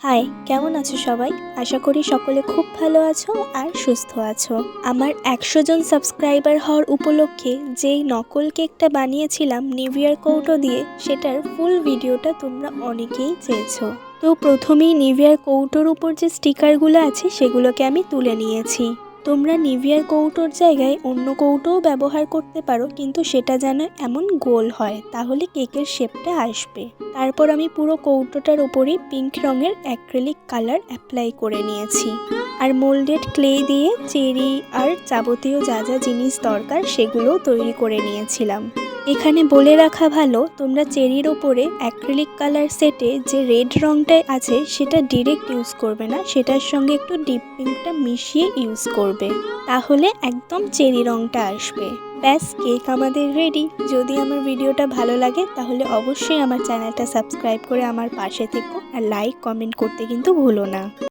High, কেমন আছো সবাই? আশা করি সকলে খুব ভালো আছো আর সুস্থ আছো। আমার 100 জন সাবস্ক্রাইবার হওয়ার উপলক্ষে যেই নকল কেকটা বানিয়েছিলাম নিভিয়ার কৌটো দিয়ে, সেটার ফুল ভিডিওটা তোমরা অনেকেই চেয়েছো। তো প্রথমেই নিভিয়ার কৌটোর উপর যে স্টিকারগুলো আছে সেগুলোকে আমি তুলে নিয়েছি। তোমরা নিভিয়ার কৌটোর জায়গায় অন্য কৌটোও ব্যবহার করতে পারো, কিন্তু সেটা যেন এমন গোল হয়, তাহলে কেকের শেপটা আসবে। তারপর আমি পুরো কৌটোটার ওপরই পিঙ্ক রঙের অ্যাক্রিলিক কালার অ্যাপ্লাই করে নিয়েছি। আর মোল্ডেড ক্লে দিয়ে চেরি আর যাবতীয় যা যা জিনিস দরকার সেগুলোও তৈরি করে নিয়েছিলাম। এখানে বলে রাখা ভালো, তোমরা চেরির ওপরে অ্যাক্রিলিক কালার সেটে যে রেড রঙটা আছে সেটা ডিরেক্ট ইউজ করবে না, সেটার সঙ্গে একটু ডিপ পিঙ্কটা মিশিয়ে ইউজ করবে, তাহলে একদম চেরি রঙটা আসবে। ব্যাস, কেক আমাদের রেডি। যদি আমার ভিডিওটা ভালো লাগে তাহলে অবশ্যই আমার চ্যানেলটা সাবস্ক্রাইব করে আমার পাশে থেকো, আর লাইক কমেন্ট করতে কিন্তু ভুলো না।